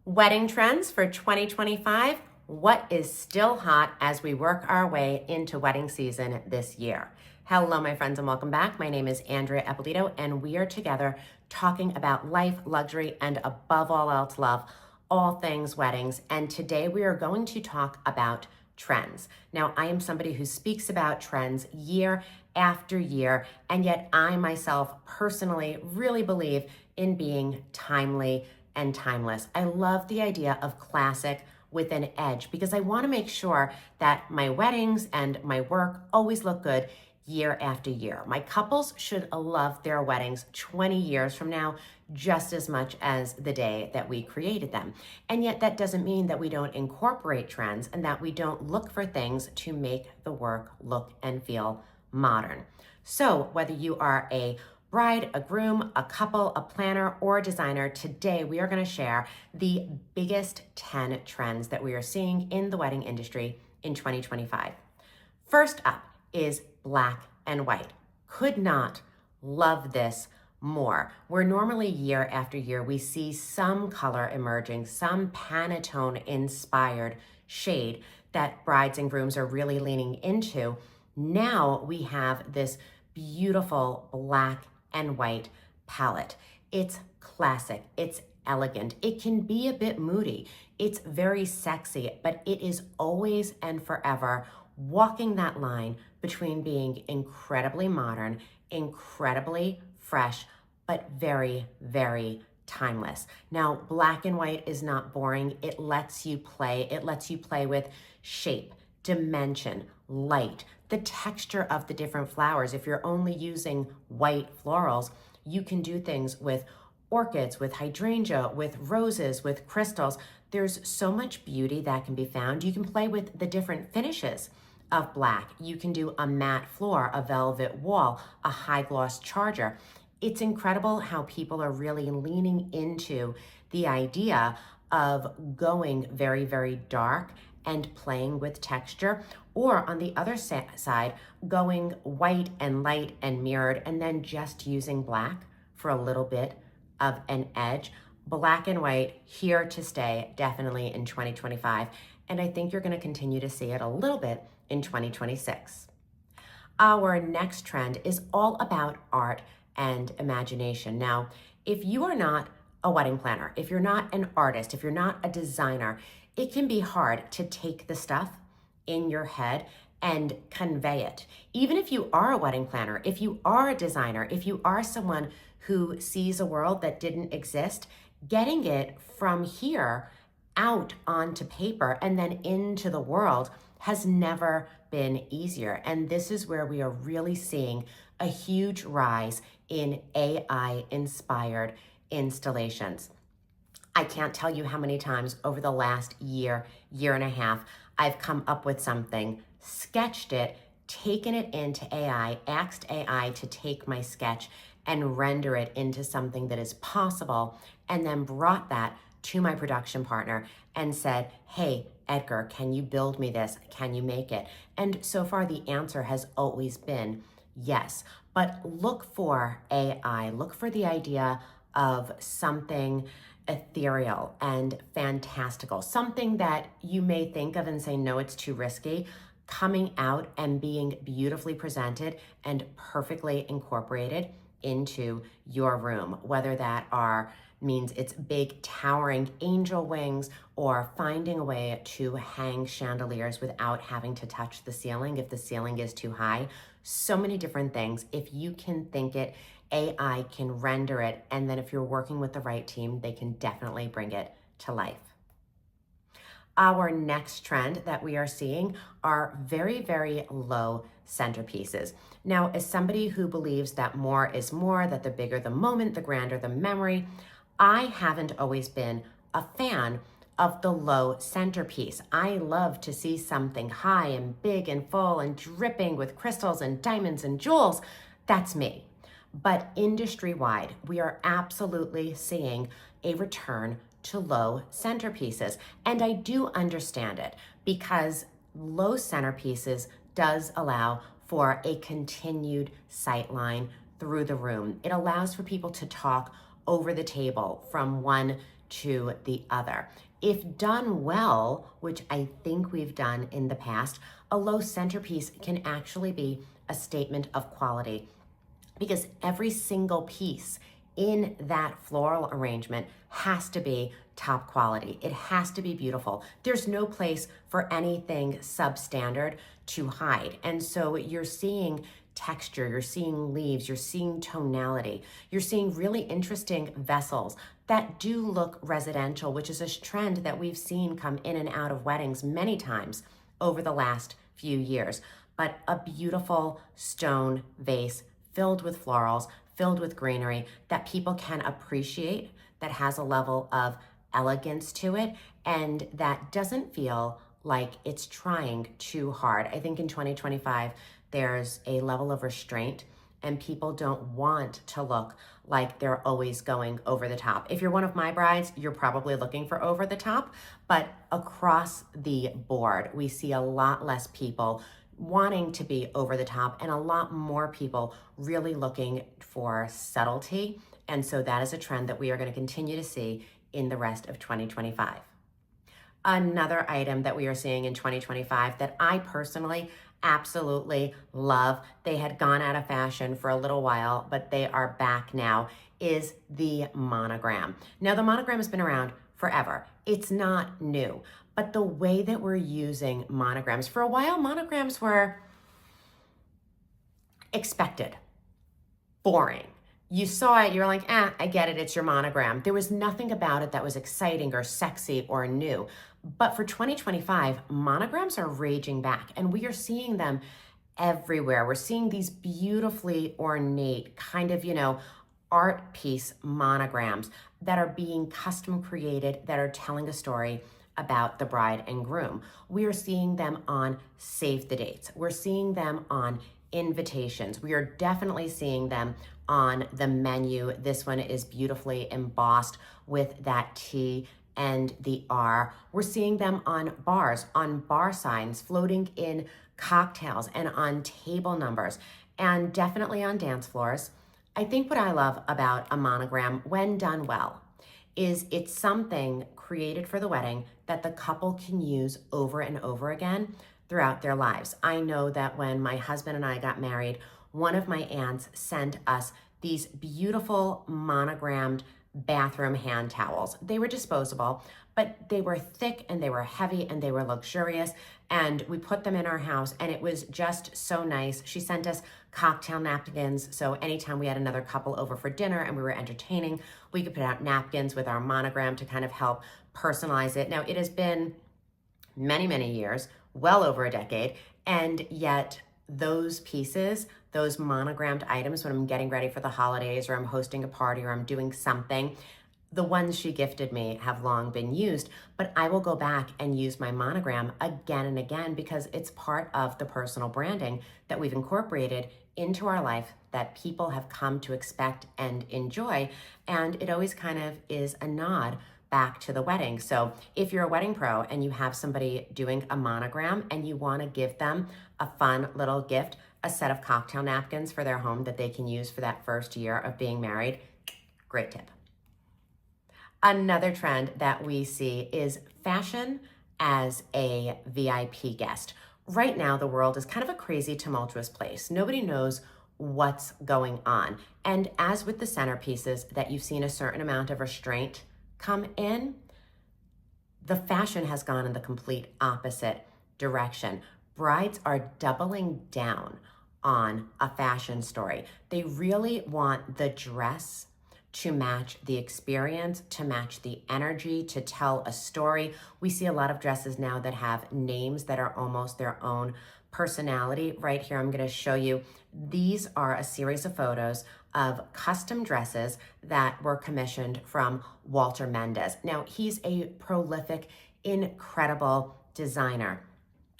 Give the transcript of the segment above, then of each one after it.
Wedding trends for 2025. What is still hot as we work our way into wedding season this year? Hello, my friends, and welcome back. My name is Andrea Eppolito, and we are together talking about life, luxury, and above all else, love, all things weddings. And today we are going to talk about trends. Now, I am somebody who speaks about trends year after year, and yet I myself personally really believe in being timely and timeless. I love the idea of classic with an edge because I want to make sure that my weddings and my work always look good year after year. My couples should love their weddings 20 years from now just as much as the day that we created them. And yet that doesn't mean that we don't incorporate trends and that we don't look for things to make the work look and feel modern. So whether you are a bride, a groom, a couple, a planner, or a designer, today we are going to share the biggest 10 trends that we are seeing in the wedding industry in 2025. First up is black and white. Could not love this more. Where normally year after year we see some color emerging, some Pantone inspired shade that brides and grooms are really leaning into. Now we have this beautiful black and white palette. It's classic, it's elegant, it can be a bit moody, it's very sexy, but it is always and forever walking that line between being incredibly modern, incredibly fresh, but very, very timeless. Now, black and white is not boring. It lets you play. It lets you play with shape, dimension, light, the texture of the different flowers. If you're only using white florals, you can do things with orchids, with hydrangea, with roses, with crystals. There's so much beauty that can be found. You can play with the different finishes of black. You can do a matte floor, a velvet wall, a high gloss charger. It's incredible how people are really leaning into the idea of going very, very dark and playing with texture, or on the other side, going white and light and mirrored and then just using black for a little bit of an edge. Black and white here to stay, definitely in 2025. And I think you're going to continue to see it a little bit in 2026. Our next trend is all about art and imagination. Now, if you are not a wedding planner, if you're not an artist, if you're not a designer, it can be hard to take the stuff in your head and convey it. Even if you are a wedding planner, if you are a designer, if you are someone who sees a world that didn't exist, getting it from here out onto paper and then into the world has never been easier. And this is where we are really seeing a huge rise in AI-inspired installations. I can't tell you how many times over the last year and a half, I've come up with something, sketched it, taken it into AI, asked AI to take my sketch and render it into something that is possible, and then brought that to my production partner and said, hey, Edgar, can you build me this? Can you make it? And so far the answer has always been yes. But look for AI, look for the idea of something ethereal and fantastical, something that you may think of and say, no, it's too risky, coming out and being beautifully presented and perfectly incorporated into your room, whether that means it's big towering angel wings or finding a way to hang chandeliers without having to touch the ceiling if the ceiling is too high. So many different things. If you can think it, AI can render it, and then if you're working with the right team, they can definitely bring it to life. Our next trend that we are seeing are very, very low centerpieces. Now, as somebody who believes that more is more, that the bigger the moment, the grander the memory, I haven't always been a fan of the low centerpiece. I love to see something high and big and full and dripping with crystals and diamonds and jewels. That's me. But industry-wide, we are absolutely seeing a return to low centerpieces. And I do understand it because low centerpieces does allow for a continued sight line through the room. It allows for people to talk over the table from one to the other. If done well, which I think we've done in the past, a low centerpiece can actually be a statement of quality, because every single piece in that floral arrangement has to be top quality. It has to be beautiful. There's no place for anything substandard to hide. And so you're seeing texture, you're seeing leaves, you're seeing tonality, you're seeing really interesting vessels that do look residential, which is a trend that we've seen come in and out of weddings many times over the last few years. But a beautiful stone vase filled with florals, filled with greenery that people can appreciate, that has a level of elegance to it, and that doesn't feel like it's trying too hard. I think in 2025, there's a level of restraint, and people don't want to look like they're always going over the top. If you're one of my brides, you're probably looking for over the top, but across the board, we see a lot less people wanting to be over the top and a lot more people really looking for subtlety. And so that is a trend that we are going to continue to see in the rest of 2025. Another item that we are seeing in 2025 that I personally absolutely love, they had gone out of fashion for a little while, but they are back now, is the monogram. Now, the monogram has been around forever. It's not new, but the way that we're using monograms, for a while, monograms were expected, boring. You saw it, you're like, I get it, it's your monogram. There was nothing about it that was exciting or sexy or new. But for 2025, monograms are raging back, and we are seeing them everywhere. We're seeing these beautifully ornate kind of, art piece monograms that are being custom created, that are telling a story about the bride and groom. We are seeing them on save the dates. We're seeing them on invitations. We are definitely seeing them on the menu. This one is beautifully embossed with that T and the R. We're seeing them on bars, on bar signs, floating in cocktails and on table numbers, and definitely on dance floors. I think what I love about a monogram, when done well, is it's something created for the wedding that the couple can use over and over again throughout their lives. I know that when my husband and I got married, one of my aunts sent us these beautiful monogrammed bathroom hand towels. They were disposable, but they were thick and they were heavy and they were luxurious. And we put them in our house and it was just so nice. She sent us cocktail napkins. So anytime we had another couple over for dinner and we were entertaining, we could put out napkins with our monogram to kind of help personalize it. Now, it has been many, many years, well over a decade, and yet those pieces, those monogrammed items, when I'm getting ready for the holidays or I'm hosting a party or I'm doing something, the ones she gifted me have long been used, but I will go back and use my monogram again and again because it's part of the personal branding that we've incorporated into our life that people have come to expect and enjoy. And it always kind of is a nod back to the wedding. So if you're a wedding pro and you have somebody doing a monogram and you want to give them a fun little gift, a set of cocktail napkins for their home that they can use for that first year of being married, great tip. Another trend that we see is fashion as a VIP guest. Right now, the world is kind of a crazy, tumultuous place. Nobody knows what's going on. And as with the centerpieces that you've seen a certain amount of restraint come in, the fashion has gone in the complete opposite direction. Brides are doubling down on a fashion story. They really want the dress to match the experience, to match the energy, to tell a story. We see a lot of dresses now that have names that are almost their own personality. Right here, I'm going to show you. These are a series of photos of custom dresses that were commissioned from Walter Mendez. Now, he's a prolific, incredible designer.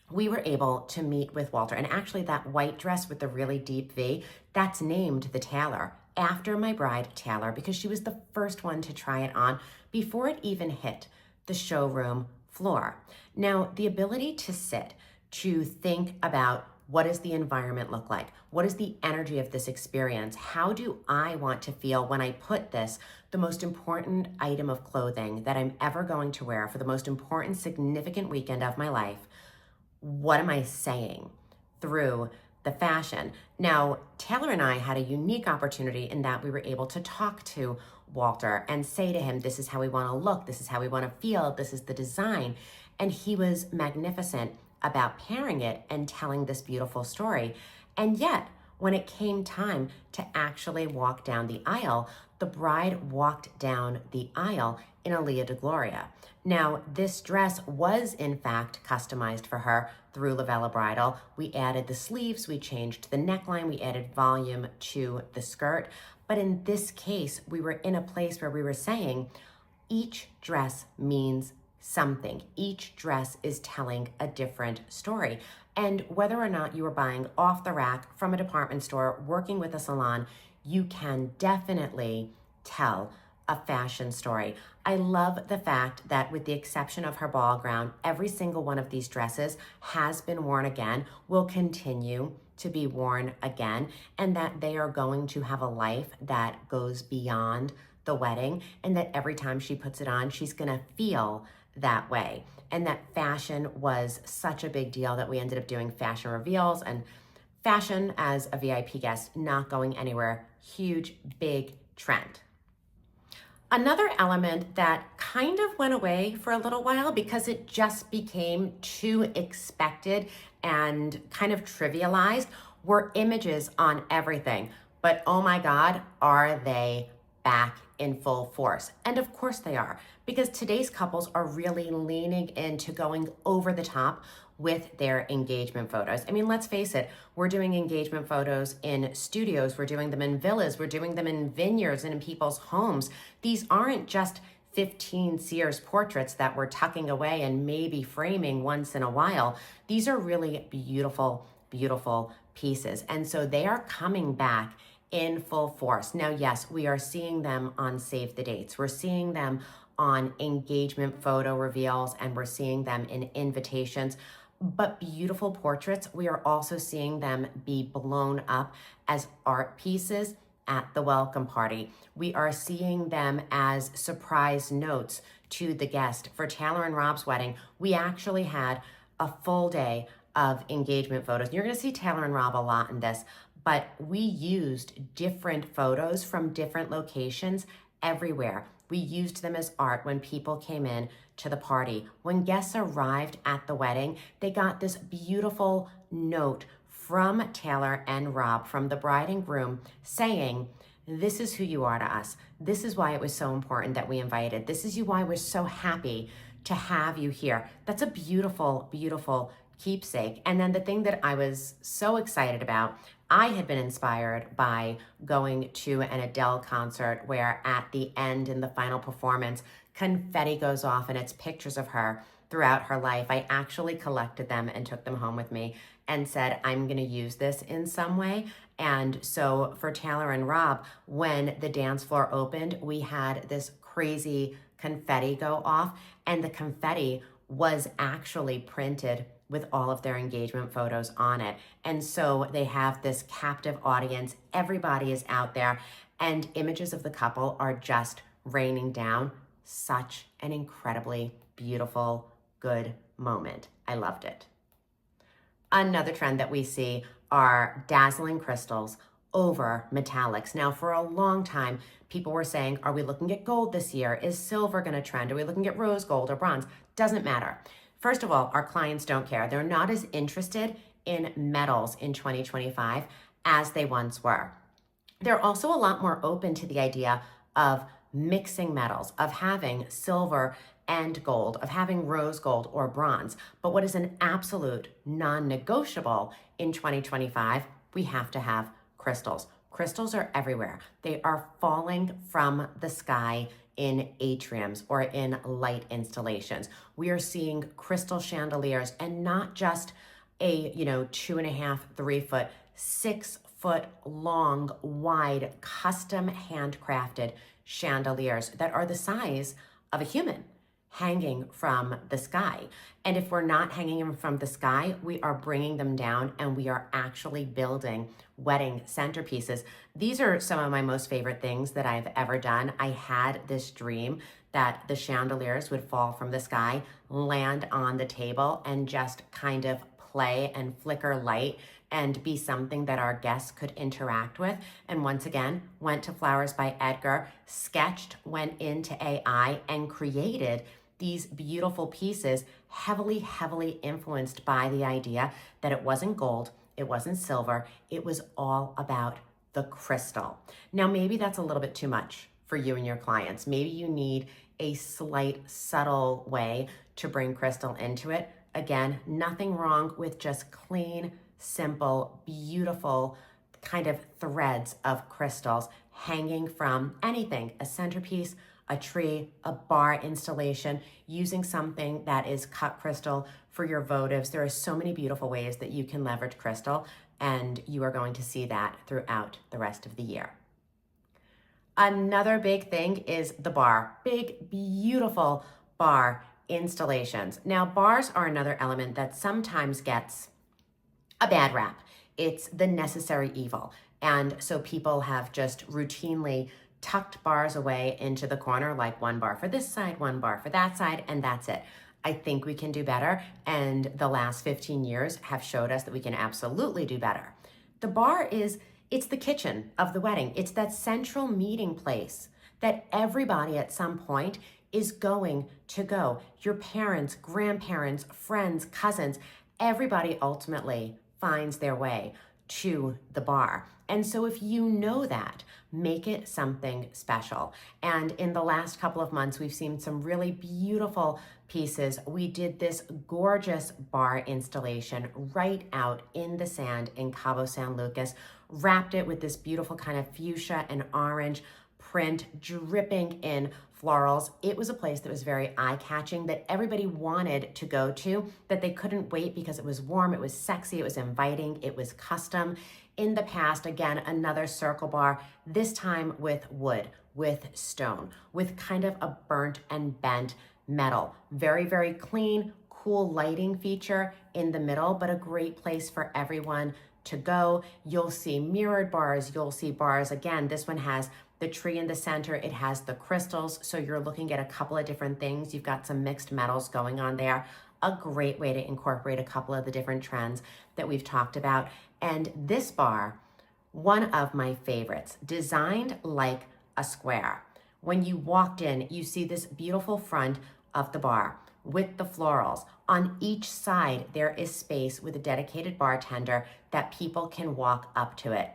We were able to meet with Walter, and actually that white dress with the really deep V, that's named the tailor after my bride, Taylor, because she was the first one to try it on before it even hit the showroom floor. Now, the ability to sit, to think about What does the environment look like? What is the energy of this experience? How do I want to feel when I put this, the most important item of clothing that I'm ever going to wear for the most important, significant weekend of my life? What am I saying through the fashion? Now, Taylor and I had a unique opportunity in that we were able to talk to Walter and say to him, this is how we want to look, this is how we want to feel, this is the design. And he was magnificent about pairing it and telling this beautiful story. And yet, when it came time to actually walk down the aisle, the bride walked down the aisle in a Lia de Gloria. Now, this dress was in fact customized for her through Lavella Bridal. We added the sleeves, we changed the neckline, we added volume to the skirt. But in this case, we were in a place where we were saying each dress means something. Each dress is telling a different story. And whether or not you are buying off the rack from a department store, working with a salon, you can definitely tell a fashion story. I love the fact that with the exception of her ball gown, every single one of these dresses has been worn again, will continue to be worn again, and that they are going to have a life that goes beyond the wedding, and that every time she puts it on, she's gonna feel that way. And that fashion was such a big deal that we ended up doing fashion reveals, and fashion as a VIP guest not going anywhere. Huge, big trend. Another element that kind of went away for a little while because it just became too expected and kind of trivialized were images on everything. But oh my God, are they back in full force? And of course they are, because today's couples are really leaning into going over the top with their engagement photos. I mean, let's face it, we're doing engagement photos in studios, we're doing them in villas, we're doing them in vineyards and in people's homes. These aren't just 15 Sears portraits that we're tucking away and maybe framing once in a while. These are really beautiful, beautiful pieces. And so they are coming back in full force. Now, yes, we are seeing them on Save the Dates. We're seeing them on engagement photo reveals, and we're seeing them in invitations. But beautiful portraits, we are also seeing them be blown up as art pieces at the welcome party. We are seeing them as surprise notes to the guest. For Taylor and Rob's wedding, we actually had a full day of engagement photos. You're gonna see Taylor and Rob a lot in this, but we used different photos from different locations everywhere. We used them as art when people came in to the party. When guests arrived at the wedding, they got this beautiful note from Taylor and Rob, from the bride and groom, saying, this is who you are to us. This is why it was so important that we invited. This is why we're so happy to have you here. That's a beautiful, beautiful keepsake. And then the thing that I was so excited about, I had been inspired by going to an Adele concert where at the end in the final performance, confetti goes off and it's pictures of her throughout her life. I actually collected them and took them home with me and said, I'm gonna use this in some way. And so for Taylor and Rob, when the dance floor opened, we had this crazy confetti go off, and the confetti was actually printed with all of their engagement photos on it. And so they have this captive audience. Everybody is out there, and images of the couple are just raining down. Such an incredibly beautiful, good moment. I loved it. Another trend that we see are dazzling crystals over metallics. Now, for a long time, people were saying, are we looking at gold this year? Is silver gonna trend? Are we looking at rose gold or bronze? Doesn't matter. First of all, our clients don't care. They're not as interested in metals in 2025 as they once were. They're also a lot more open to the idea of mixing metals, of having silver and gold, of having rose gold or bronze. But what is an absolute non-negotiable in 2025, we have to have crystals. Crystals are everywhere. They are falling from the sky in atriums or in light installations. We are seeing crystal chandeliers, and not just a 2.5, 3 foot, 6 foot long, wide, custom handcrafted chandeliers that are the size of a human. hanging from the sky. And if we're not hanging them from the sky, we are bringing them down and we are actually building wedding centerpieces. These are some of my most favorite things that I've ever done. I had this dream that the chandeliers would fall from the sky, land on the table, and just kind of play and flicker light and be something that our guests could interact with. And once again, went to Flowers by Edgar, sketched, went into AI, and created these beautiful pieces, heavily, heavily influenced by the idea that it wasn't gold, it wasn't silver, it was all about the crystal. Now, maybe that's a little bit too much for you and your clients. Maybe you need a slight, subtle way to bring crystal into it. Again, nothing wrong with just clean, simple, beautiful kind of threads of crystals hanging from anything, a centerpiece, a tree, a bar installation, using something that is cut crystal for your votives. There are so many beautiful ways that you can leverage crystal, and you are going to see that throughout the rest of the year. Another big thing is the bar. Big, beautiful bar installations. Now, bars are another element that sometimes gets a bad rap. It's the necessary evil. And so people have just routinely tucked bars away into the corner, like one bar for this side, one bar for that side, and that's it. I think we can do better. And the last 15 years have showed us that we can absolutely do better. The bar it's the kitchen of the wedding. It's that central meeting place that everybody at some point is going to go. Your parents, grandparents, friends, cousins, everybody ultimately finds their way to the bar. And so if you know that, make it something special. And in the last couple of months, we've seen some really beautiful pieces. We did this gorgeous bar installation right out in the sand in Cabo San Lucas, wrapped it with this beautiful kind of fuchsia and orange print dripping in florals. It was a place that was very eye-catching, that everybody wanted to go to, that they couldn't wait because it was warm, it was sexy, it was inviting, it was custom. In the past, again, another circle bar, this time with wood, with stone, with kind of a burnt and bent metal. Very, very clean, cool lighting feature in the middle, but a great place for everyone to go. You'll see mirrored bars, you'll see bars. Again, this one has the tree in the center, it has the crystals, so you're looking at a couple of different things. You've got some mixed metals going on there. A great way to incorporate a couple of the different trends that we've talked about. And this bar, one of my favorites, designed like a square. When you walked in, you see this beautiful front of the bar with the florals. On each side, there is space with a dedicated bartender that people can walk up to it.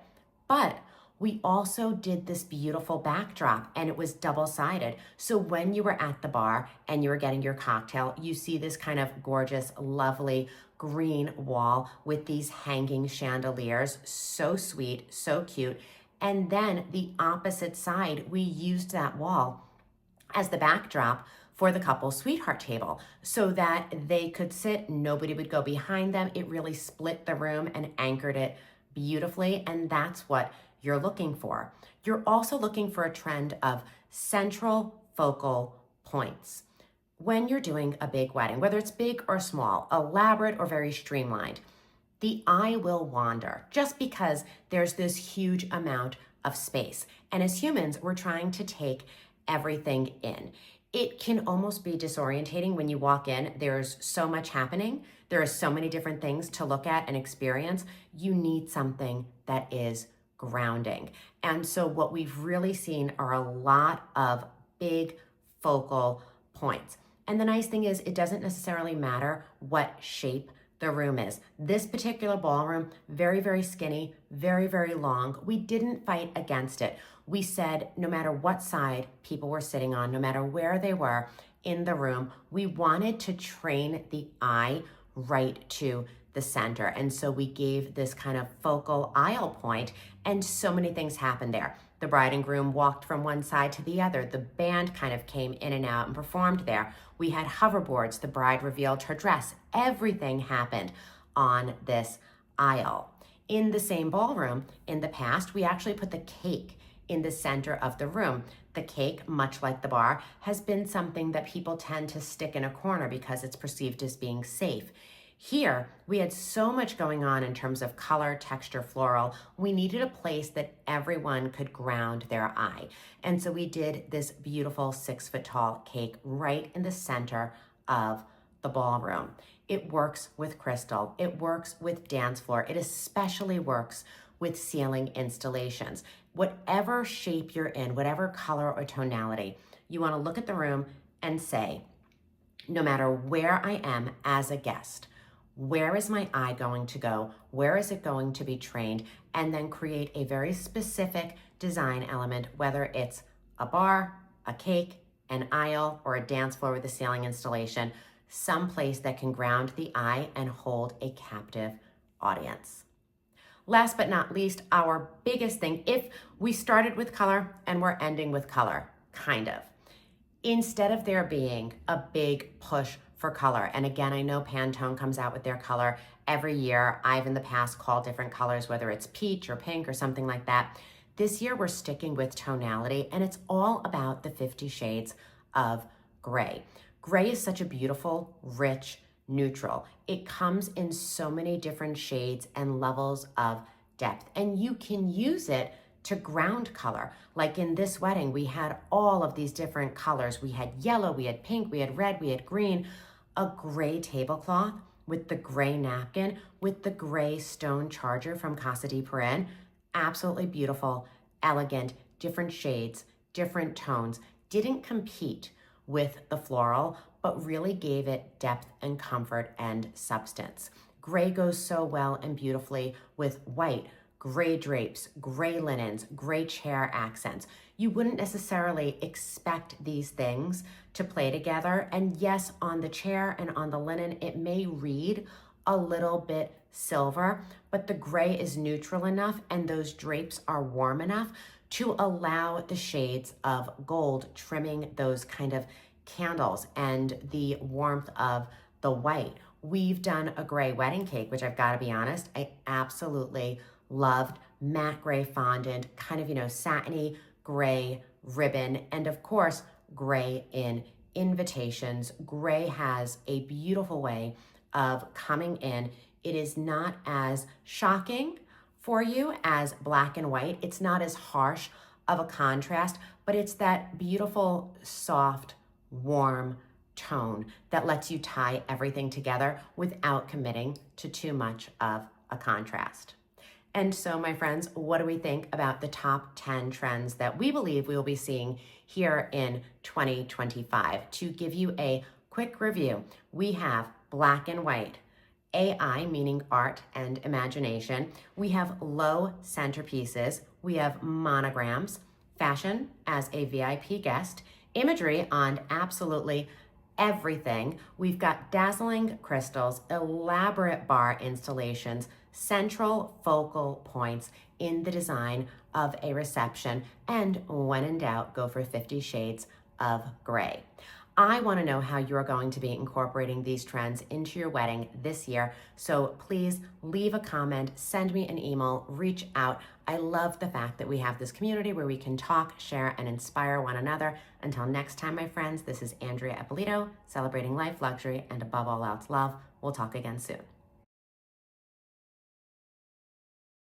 But we also did this beautiful backdrop, and it was double-sided. So when you were at the bar and you were getting your cocktail, you see this kind of gorgeous, lovely green wall with these hanging chandeliers. So sweet, so cute. And then the opposite side, we used that wall as the backdrop for the couple's sweetheart table so that they could sit, nobody would go behind them. It really split the room and anchored it beautifully, and that's what you're looking for. You're also looking for a trend of central focal points. When you're doing a big wedding, whether it's big or small, elaborate or very streamlined, the eye will wander just because there's this huge amount of space. And as humans, we're trying to take everything in. It can almost be disorientating when you walk in. There's so much happening. There are so many different things to look at and experience. You need something that is grounding. And so what we've really seen are a lot of big focal points. And the nice thing is it doesn't necessarily matter what shape the room is. This particular ballroom, very, very skinny, very, very long. We didn't fight against it. We said no matter what side people were sitting on, no matter where they were in the room, we wanted to train the eye right to the center. And so we gave this kind of focal aisle point, and so many things happened there. The bride and groom walked from one side to the other. The band kind of came in and out and performed there. We had hoverboards. The bride revealed her dress. Everything happened on this aisle. In the same ballroom, in the past, we actually put the cake in the center of the room. The cake, much like the bar, has been something that people tend to stick in a corner because it's perceived as being safe. Here, we had so much going on in terms of color, texture, floral. We needed a place that everyone could ground their eye. And so we did this beautiful 6-foot tall cake right in the center of the ballroom. It works with crystal. It works with dance floor. It especially works with ceiling installations. Whatever shape you're in, whatever color or tonality, you want to look at the room and say, no matter where I am as a guest, where is my eye going to go? Where is it going to be trained? And then create a very specific design element, whether it's a bar, a cake, an aisle, or a dance floor with a ceiling installation, someplace that can ground the eye and hold a captive audience. Last but not least, our biggest thing, if we started with color and we're ending with color, kind of, instead of there being a big push for color, and again, I know Pantone comes out with their color every year. I've in the past called different colors, whether it's peach or pink or something like that. This year, we're sticking with tonality, and it's all about the 50 shades of gray. Gray is such a beautiful, rich, neutral. It comes in so many different shades and levels of depth, and you can use it to ground color. Like in this wedding, we had all of these different colors. We had yellow, we had pink, we had red, we had green. A gray tablecloth with the gray napkin, with the gray stone charger from Casa di Perin. Absolutely beautiful, elegant, different shades, different tones. Didn't compete with the floral, but really gave it depth and comfort and substance. Gray goes so well and beautifully with white, gray drapes, gray linens, gray chair accents. You wouldn't necessarily expect these things to play together. And yes, on the chair and on the linen, it may read a little bit silver, but the gray is neutral enough and those drapes are warm enough to allow the shades of gold trimming those kind of candles and the warmth of the white. We've done a gray wedding cake, which I've got to be honest, I absolutely loved. Matte gray fondant, kind of, satiny gray ribbon, and of course, gray in invitations. Gray has a beautiful way of coming in. It is not as shocking for you as black and white. It's not as harsh of a contrast, but it's that beautiful, soft, warm tone that lets you tie everything together without committing to too much of a contrast. And so, my friends, what do we think about the top 10 trends that we believe we will be seeing here in 2025? To give you a quick review, we have black and white, AI, meaning art and imagination. We have low centerpieces. We have monograms, fashion as a VIP guest, imagery on absolutely everything. We've got dazzling crystals, elaborate bar installations, central focal points in the design of a reception, and when in doubt, go for 50 shades of gray. I want to know how you're going to be incorporating these trends into your wedding this year, so please leave a comment, send me an email, reach out. I love the fact that we have this community where we can talk, share, and inspire one another. Until next time, my friends, this is Andrea Eppolito, celebrating life, luxury, and above all else, love. We'll talk again soon.